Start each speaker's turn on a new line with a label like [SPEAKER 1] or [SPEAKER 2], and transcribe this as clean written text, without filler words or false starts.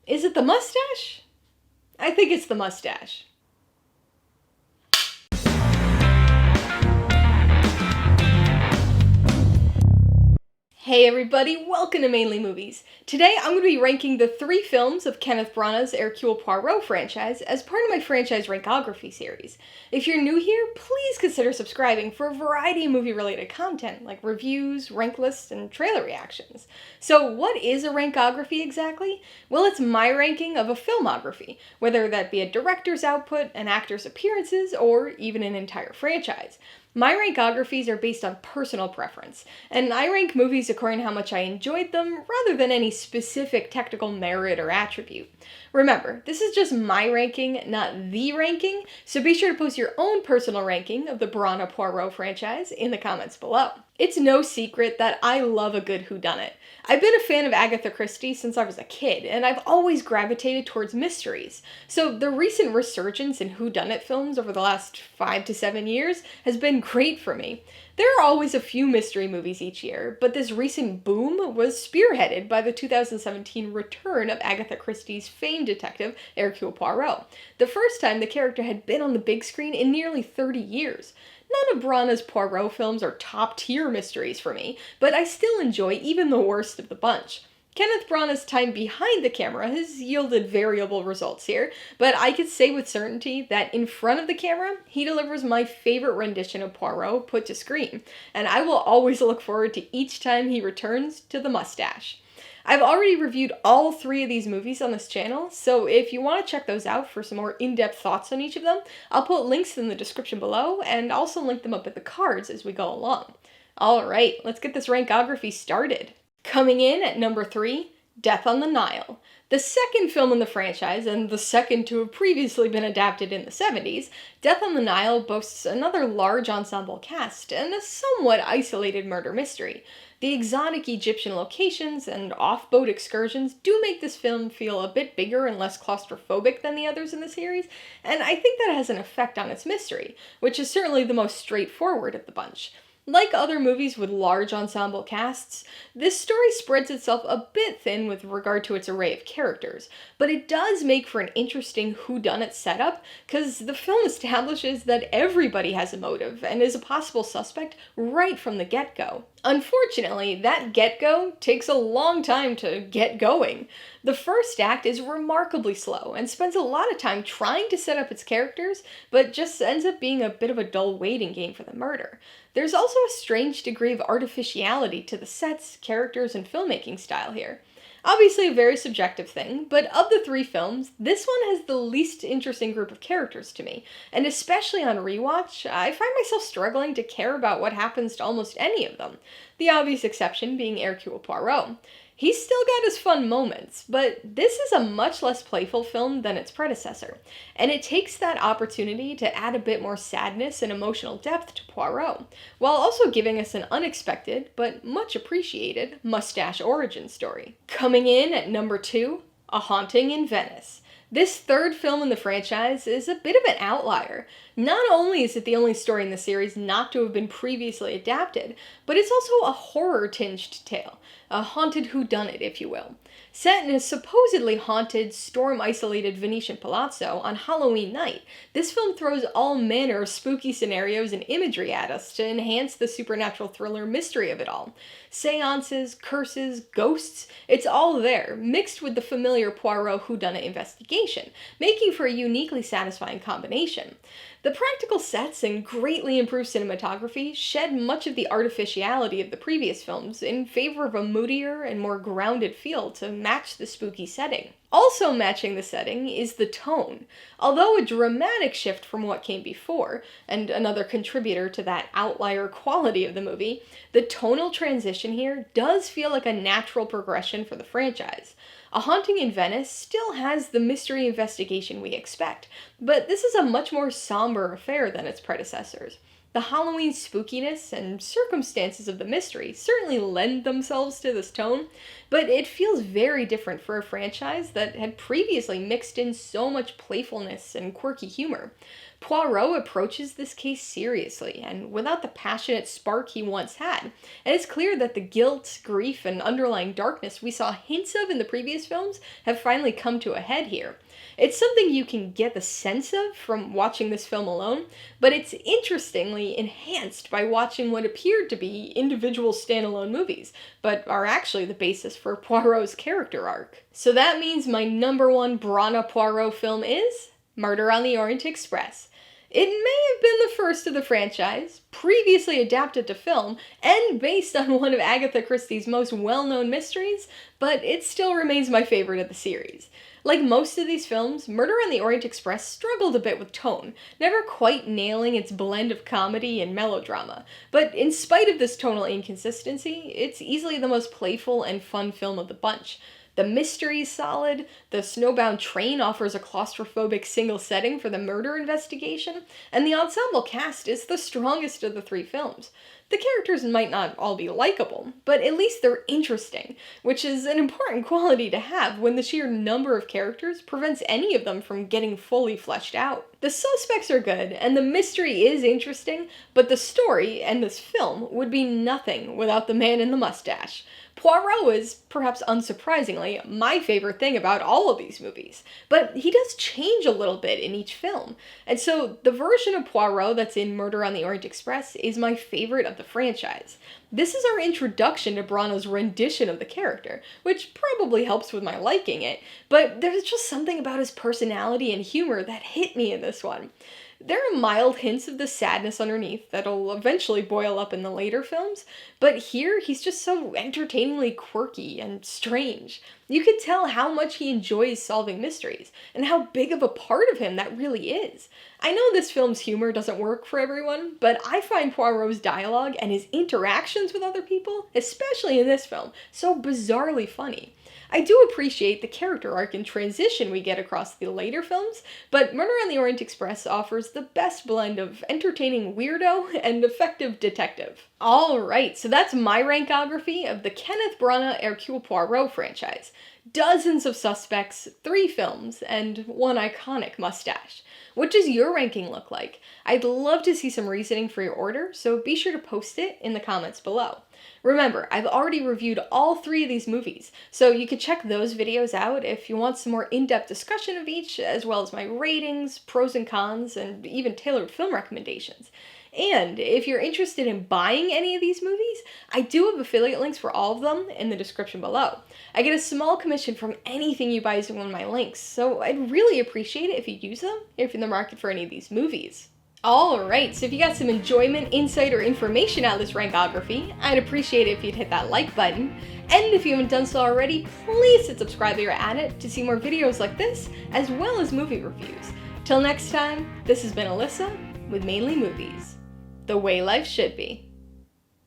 [SPEAKER 1] Is it the mustache? I think it's the mustache. Hey everybody, welcome to Mainely Movies. Today I'm going to be ranking the 3 films of Kenneth Branagh's Hercule Poirot franchise as part of my franchise Rankography series. If you're new here, please consider subscribing for a variety of movie-related content like reviews, rank lists, and trailer reactions. So what is a rankography exactly? Well, it's my ranking of a filmography, whether that be a director's output, an actor's appearances, or even an entire franchise. My rankographies are based on personal preference, and I rank movies according to how much I enjoyed them rather than any specific technical merit or attribute. Remember, this is just my ranking, not the ranking, so be sure to post your own personal ranking of the Branagh Poirot franchise in the comments below. It's no secret that I love a good whodunit. I've been a fan of Agatha Christie since I was a kid, and I've always gravitated towards mysteries. So the recent resurgence in whodunit films over the last 5 to 7 years has been great for me. There are always a few mystery movies each year, but this recent boom was spearheaded by the 2017 return of Agatha Christie's famed detective Hercule Poirot, the first time the character had been on the big screen in nearly 30 years. None of Branagh's Poirot films are top-tier mysteries for me, but I still enjoy even the worst of the bunch. Kenneth Branagh's time behind the camera has yielded variable results here, but I could say with certainty that in front of the camera, he delivers my favorite rendition of Poirot put to screen, and I will always look forward to each time he returns to the mustache. I've already reviewed all 3 of these movies on this channel, so if you want to check those out for some more in-depth thoughts on each of them, I'll put links in the description below and also link them up at the cards as we go along. Alright, let's get this rankography started. Coming in at number 3, Death on the Nile. The second film in the franchise, and the second to have previously been adapted in the 70s, Death on the Nile boasts another large ensemble cast and a somewhat isolated murder mystery. The exotic Egyptian locations and off-boat excursions do make this film feel a bit bigger and less claustrophobic than the others in the series, and I think that has an effect on its mystery, which is certainly the most straightforward of the bunch. Like other movies with large ensemble casts, this story spreads itself a bit thin with regard to its array of characters, but it does make for an interesting whodunit setup, because the film establishes that everybody has a motive and is a possible suspect right from the get-go. Unfortunately, that get-go takes a long time to get going. The first act is remarkably slow and spends a lot of time trying to set up its characters, but just ends up being a bit of a dull waiting game for the murder. There's also a strange degree of artificiality to the sets, characters, and filmmaking style here. Obviously a very subjective thing, but of the 3 films, this one has the least interesting group of characters to me, and especially on rewatch, I find myself struggling to care about what happens to almost any of them, the obvious exception being Hercule Poirot. He's still got his fun moments, but this is a much less playful film than its predecessor, and it takes that opportunity to add a bit more sadness and emotional depth to Poirot, while also giving us an unexpected, but much appreciated, mustache origin story. Coming in at number 2, A Haunting in Venice. This third film in the franchise is a bit of an outlier. Not only is it the only story in the series not to have been previously adapted, but it's also a horror-tinged tale, a haunted whodunit, if you will. Set in a supposedly haunted, storm-isolated Venetian palazzo on Halloween night, this film throws all manner of spooky scenarios and imagery at us to enhance the supernatural thriller mystery of it all. Seances, curses, ghosts, it's all there, mixed with the familiar Poirot whodunit investigation, making for a uniquely satisfying combination. The practical sets and greatly improved cinematography shed much of the artificiality of the previous films in favor of a moodier and more grounded feel to match the spooky setting. Also matching the setting is the tone. Although a dramatic shift from what came before, and another contributor to that outlier quality of the movie, the tonal transition here does feel like a natural progression for the franchise. A Haunting in Venice still has the mystery investigation we expect, but this is a much more somber affair than its predecessors. The Halloween spookiness and circumstances of the mystery certainly lend themselves to this tone, but it feels very different for a franchise that had previously mixed in so much playfulness and quirky humor. Poirot approaches this case seriously and without the passionate spark he once had, and it's clear that the guilt, grief, and underlying darkness we saw hints of in the previous films have finally come to a head here. It's something you can get the sense of from watching this film alone, but it's interestingly enhanced by watching what appeared to be individual standalone movies, but are actually the basis for Poirot's character arc. So that means my number one Branagh Poirot film is Murder on the Orient Express. It may have been the first of the franchise, previously adapted to film, and based on one of Agatha Christie's most well-known mysteries, but it still remains my favorite of the series. Like most of these films, Murder on the Orient Express struggled a bit with tone, never quite nailing its blend of comedy and melodrama. But in spite of this tonal inconsistency, it's easily the most playful and fun film of the bunch. The mystery is solid, the snowbound train offers a claustrophobic single setting for the murder investigation, and the ensemble cast is the strongest of the three films. The characters might not all be likable, but at least they're interesting, which is an important quality to have when the sheer number of characters prevents any of them from getting fully fleshed out. The suspects are good, and the mystery is interesting, but the story and this film would be nothing without the man in the mustache. Poirot is, perhaps unsurprisingly, my favorite thing about all of these movies, but he does change a little bit in each film, and so the version of Poirot that's in Murder on the Orient Express is my favorite of the franchise. This is our introduction to Branagh's rendition of the character, which probably helps with my liking it, but there's just something about his personality and humor that hit me in this one. There are mild hints of the sadness underneath that'll eventually boil up in the later films, but here he's just so entertainingly quirky and strange. You can tell how much he enjoys solving mysteries, and how big of a part of him that really is. I know this film's humor doesn't work for everyone, but I find Poirot's dialogue and his interactions with other people, especially in this film, so bizarrely funny. I do appreciate the character arc and transition we get across the later films, but Murder on the Orient Express offers the best blend of entertaining weirdo and effective detective. Alright, so that's my rankography of the Kenneth Branagh Hercule Poirot franchise. Dozens of suspects, 3 films, and 1 iconic mustache. What does your ranking look like? I'd love to see some reasoning for your order, so be sure to post it in the comments below. Remember, I've already reviewed all 3 of these movies, so you can check those videos out if you want some more in-depth discussion of each, as well as my ratings, pros and cons, and even tailored film recommendations. And if you're interested in buying any of these movies, I do have affiliate links for all of them in the description below. I get a small commission from anything you buy using one of my links, so I'd really appreciate it if you use them if you're in the market for any of these movies. Alright, so if you got some enjoyment, insight, or information out of this rankography, I'd appreciate it if you'd hit that like button. And if you haven't done so already, please hit subscribe while you're at it to see more videos like this, as well as movie reviews. Till next time, this has been Alyssa with Mainely Movies. The way life should be.